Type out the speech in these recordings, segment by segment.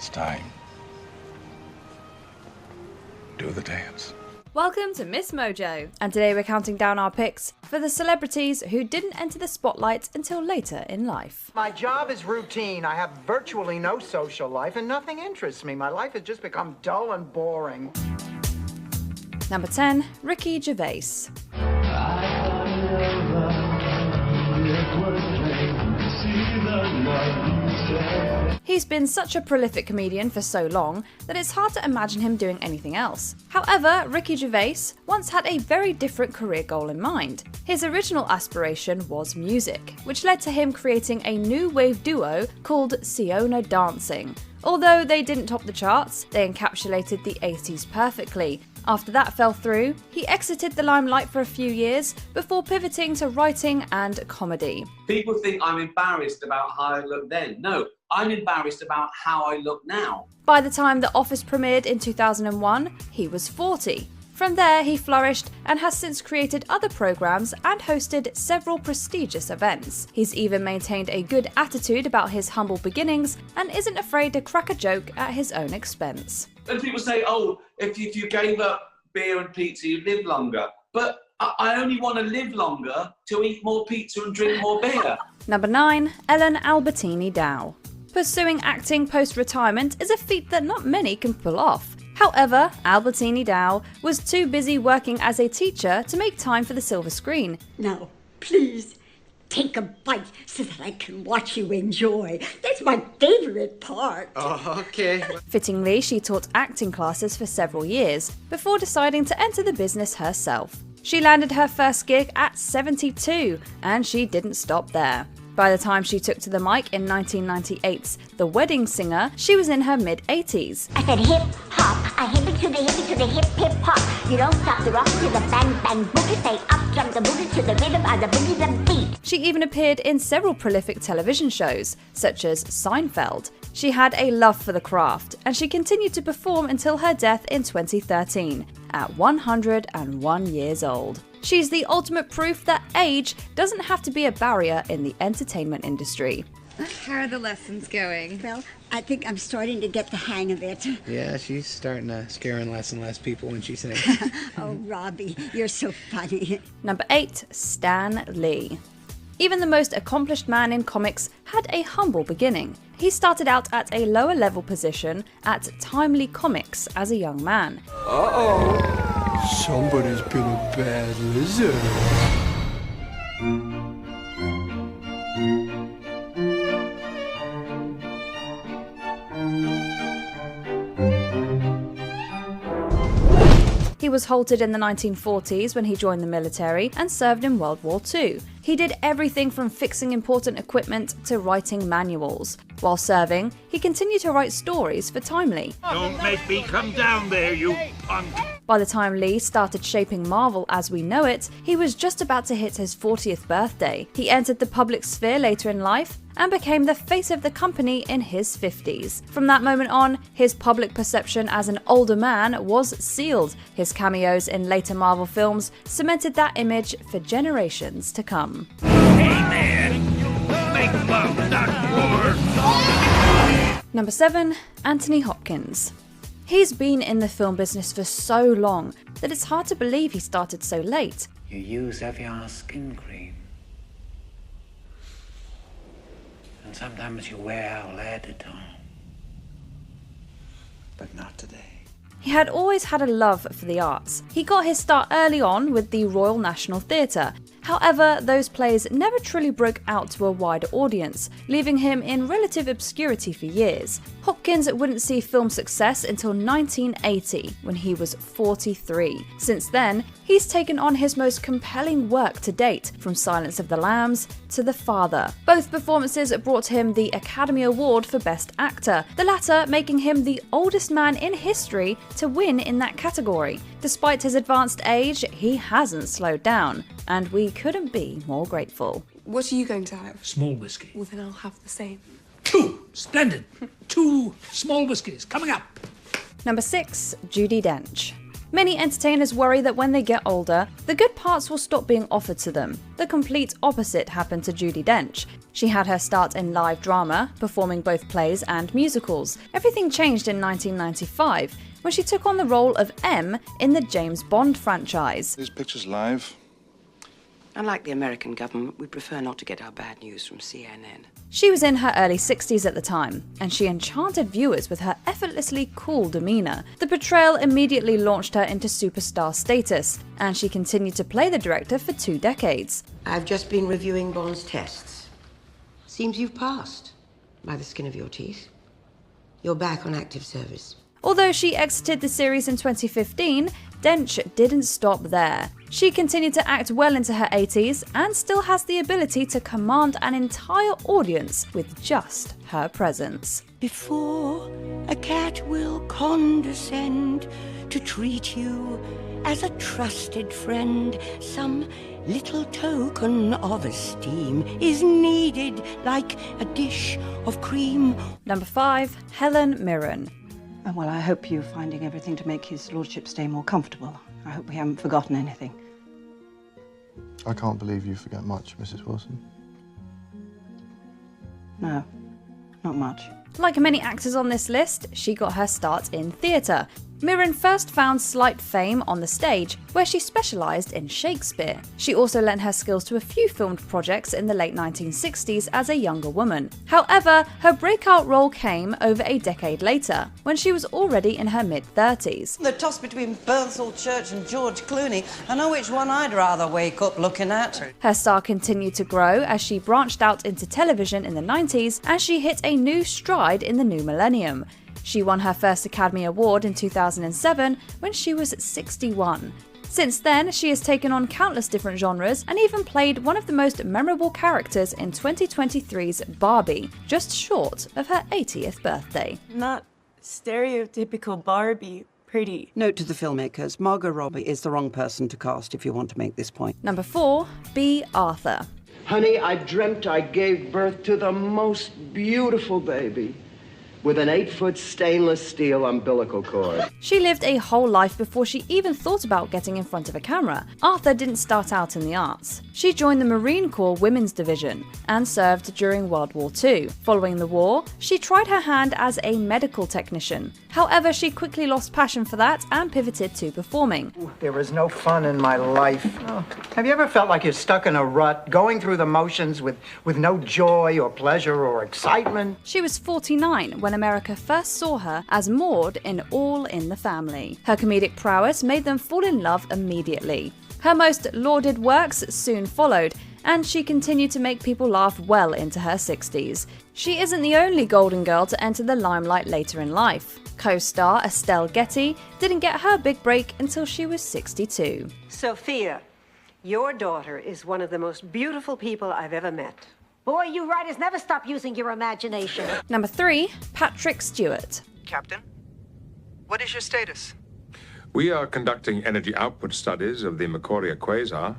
It's time. Do the dance. Welcome to Miss Mojo, and today we're counting down our picks for the celebrities who didn't enter the spotlight until later in life. My job is routine. I have virtually no social life and nothing interests me. My life has just become dull and boring. Number 10, Ricky Gervais. He's been such a prolific comedian for so long that it's hard to imagine him doing anything else. However, Ricky Gervais once had a very different career goal in mind. His original aspiration was music, which led to him creating a new wave duo called Siona Dancing. Although they didn't top the charts, they encapsulated the 80s perfectly. After that fell through, he exited the limelight for a few years before pivoting to writing and comedy. People think I'm embarrassed about how I look then. No, I'm embarrassed about how I look now. By the time The Office premiered in 2001, he was 40. From there, he flourished and has since created other programs and hosted several prestigious events. He's even maintained a good attitude about his humble beginnings and isn't afraid to crack a joke at his own expense. And people say, oh, if you gave up beer and pizza, you'd live longer. But I only want to live longer to eat more pizza and drink more beer. Number 9, Ellen Albertini Dow. Pursuing acting post-retirement is a feat that not many can pull off. However, Albertini Dow was too busy working as a teacher to make time for the silver screen. Now, please, take a bite so that I can watch you enjoy. That's my favorite part. Oh, okay. Fittingly, she taught acting classes for several years before deciding to enter the business herself. She landed her first gig at 72, and she didn't stop there. By the time she took to the mic in 1998's The Wedding Singer, she was in her mid-80s. I said hip hop, I hip it to the hip hip hop. You don't stop the rock to the bang bang boogie. Say up jump the boogie to the rhythm of the boogie the beat. She even appeared in several prolific television shows, such as Seinfeld. She had a love for the craft, and she continued to perform until her death in 2013, at 101 years old. She's the ultimate proof that age doesn't have to be a barrier in the entertainment industry. How are the lessons going? Well, I think I'm starting to get the hang of it. Yeah, she's starting to scaring less and less people when she sings. Oh, Robbie, you're so funny. Number 8, Stan Lee. Even the most accomplished man in comics had a humble beginning. He started out at a lower level position at Timely Comics as a young man. Uh-oh. Somebody's been a bad lizard. He was halted in the 1940s when he joined the military and served in World War II. He did everything from fixing important equipment to writing manuals. While serving, he continued to write stories for Timely. Don't make me come down there, you punk! By the time Lee started shaping Marvel as we know it, he was just about to hit his 40th birthday. He entered the public sphere later in life and became the face of the company in his 50s. From that moment on, his public perception as an older man was sealed. His cameos in later Marvel films cemented that image for generations to come. Hey man, make love, not war! Number 7, Anthony Hopkins. He's been in the film business for so long that it's hard to believe he started so late. You use Evian skin cream. And sometimes you wear our lead at home. But not today. He had always had a love for the arts. He got his start early on with the Royal National Theatre. However, those plays never truly broke out to a wider audience, leaving him in relative obscurity for years. Hopkins wouldn't see film success until 1980, when he was 43. Since then, he's taken on his most compelling work to date, from Silence of the Lambs to The Father. Both performances brought him the Academy Award for Best Actor, the latter making him the oldest man in history to win in that category. Despite his advanced age, he hasn't slowed down, and we couldn't be more grateful. What are you going to have? Small whiskey. Well, then I'll have the same. 2! Splendid! 2 small whiskeys coming up! Number 6, Judi Dench. Many entertainers worry that when they get older, the good parts will stop being offered to them. The complete opposite happened to Judi Dench. She had her start in live drama, performing both plays and musicals. Everything changed in 1995, when she took on the role of M in the James Bond franchise. These pictures live? Unlike the American government, we prefer not to get our bad news from CNN. She was in her early 60s at the time, and she enchanted viewers with her effortlessly cool demeanour. The portrayal immediately launched her into superstar status, and she continued to play the director for 2 decades. I've just been reviewing Bond's tests. Seems you've passed, by the skin of your teeth. You're back on active service. Although she exited the series in 2015, Dench didn't stop there. She continued to act well into her 80s and still has the ability to command an entire audience with just her presence. Before a cat will condescend to treat you as a trusted friend, some little token of esteem is needed like a dish of cream. Number 5, Helen Mirren. Well, I hope you're finding everything to make his lordship stay more comfortable. I hope we haven't forgotten anything. I can't believe you forget much, Mrs. Wilson. No, not much. Like many actors on this list, she got her start in theatre. Mirren first found slight fame on the stage, where she specialised in Shakespeare. She also lent her skills to a few filmed projects in the late 1960s as a younger woman. However, her breakout role came over a decade later, when she was already in her mid-30s. The toss between Birthall Church and George Clooney. I know which one I'd rather wake up looking at. Her star continued to grow as she branched out into television in the 90s, and she hit a new stride in the new millennium. She won her first Academy Award in 2007 when she was 61. Since then, she has taken on countless different genres and even played one of the most memorable characters in 2023's Barbie, just short of her 80th birthday. Not stereotypical Barbie, pretty. Note to the filmmakers, Margot Robbie is the wrong person to cast if you want to make this point. Number 4, Bea Arthur. Honey, I dreamt I gave birth to the most beautiful baby with an 8-foot stainless steel umbilical cord. She lived a whole life before she even thought about getting in front of a camera. Arthur didn't start out in the arts. She joined the Marine Corps Women's Division and served during World War II. Following the war, she tried her hand as a medical technician. However, she quickly lost passion for that and pivoted to performing. There is no fun in my life. Oh. Have you ever felt like you're stuck in a rut, going through the motions with no joy or pleasure or excitement? She was 49 when America first saw her as Maud in All in the Family. Her comedic prowess made them fall in love immediately. Her most lauded works soon followed, and she continued to make people laugh well into her 60s. She isn't the only Golden Girl to enter the limelight later in life. Co-star Estelle Getty didn't get her big break until she was 62. Sophia, your daughter is one of the most beautiful people I've ever met. Boy, you writers never stop using your imagination. Number 3, Patrick Stewart. Captain, what is your status? We are conducting energy output studies of the Macoria quasar.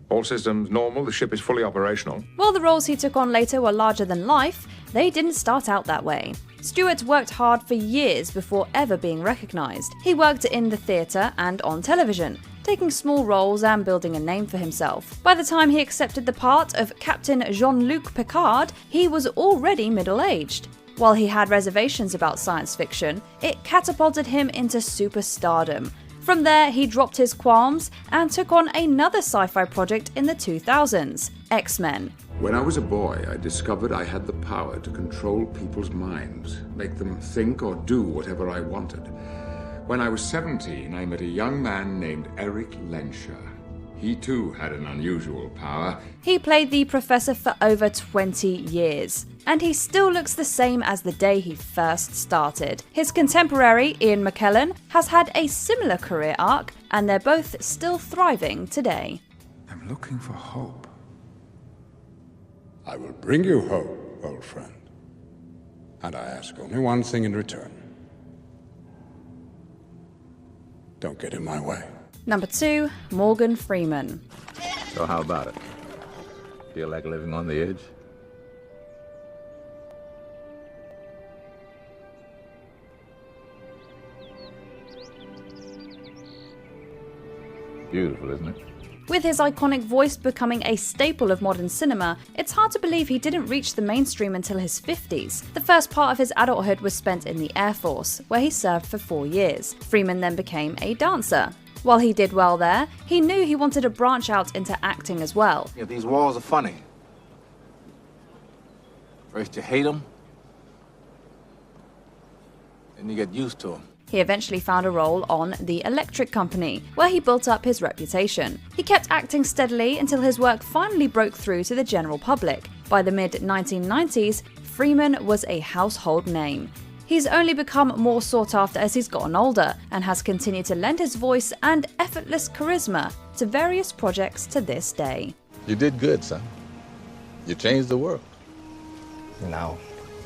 All systems normal, the ship is fully operational. While the roles he took on later were larger than life, they didn't start out that way. Stewart worked hard for years before ever being recognised. He worked in the theatre and on television, taking small roles and building a name for himself. By the time he accepted the part of Captain Jean-Luc Picard, he was already middle-aged. While he had reservations about science fiction, it catapulted him into superstardom. From there, he dropped his qualms and took on another sci-fi project in the 2000s, X-Men. When I was a boy, I discovered I had the power to control people's minds, make them think or do whatever I wanted. When I was 17, I met a young man named Eric Lensher. He too had an unusual power. He played the Professor for over 20 years, and he still looks the same as the day he first started. His contemporary, Ian McKellen, has had a similar career arc, and they're both still thriving today. I'm looking for hope. I will bring you hope, old friend. And I ask only one thing in return. Don't get in my way. Number 2, Morgan Freeman. So how about it? Feel like living on the edge? Beautiful, isn't it? With his iconic voice becoming a staple of modern cinema, it's hard to believe he didn't reach the mainstream until his 50s. The first part of his adulthood was spent in the Air Force, where he served for 4 years. Freeman then became a dancer. While he did well there, he knew he wanted to branch out into acting as well. Yeah, these walls are funny. First you hate them, then you get used to them. He eventually found a role on The Electric Company, where he built up his reputation. He kept acting steadily until his work finally broke through to the general public. By the mid-1990s, Freeman was a household name. He's only become more sought after as he's gotten older, and has continued to lend his voice and effortless charisma to various projects to this day. You did good, son. You changed the world. No,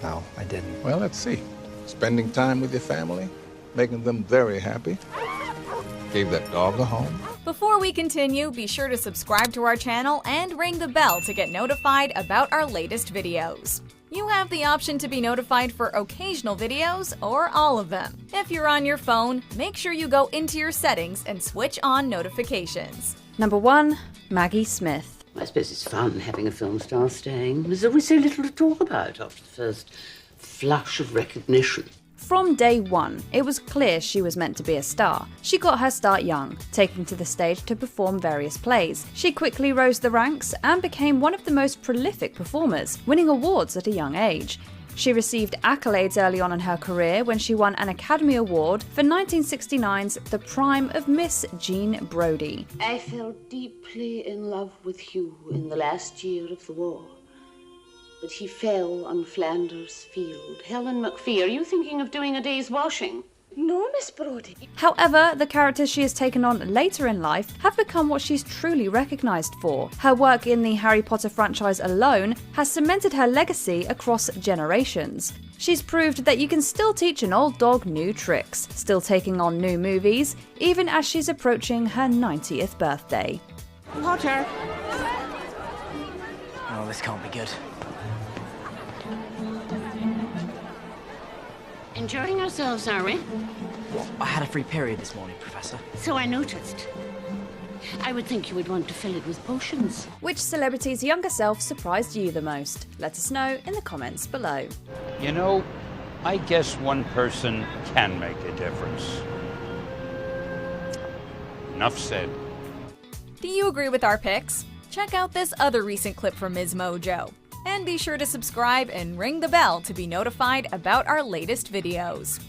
I didn't. Well, let's see. Spending time with your family, making them very happy. Gave that dog a home. Before we continue, be sure to subscribe to our channel and ring the bell to get notified about our latest videos. You have the option to be notified for occasional videos or all of them. If you're on your phone, make sure you go into your settings and switch on notifications. Number 1. Maggie Smith. I suppose it's fun having a film star staying. There's always so little to talk about after the first flush of recognition. From day one, it was clear she was meant to be a star. She got her start young, taking to the stage to perform various plays. She quickly rose the ranks and became one of the most prolific performers, winning awards at a young age. She received accolades early on in her career when she won an Academy Award for 1969's The Prime of Miss Jean Brodie. I fell deeply in love with Hugh in the last year of the war. But he fell on Flanders Field. Helen McPhee, are you thinking of doing a day's washing? No, Miss Brodie. However, the characters she has taken on later in life have become what she's truly recognised for. Her work in the Harry Potter franchise alone has cemented her legacy across generations. She's proved that you can still teach an old dog new tricks, still taking on new movies, even as she's approaching her 90th birthday. Potter! Oh, this can't be good. Enjoying ourselves, are we? I had a free period this morning, Professor. So I noticed. I would think you would want to fill it with potions. Which celebrity's younger self surprised you the most? Let us know in the comments below. You know, I guess one person can make a difference. Enough said. Do you agree with our picks? Check out this other recent clip from Ms. Mojo. And be sure to subscribe and ring the bell to be notified about our latest videos.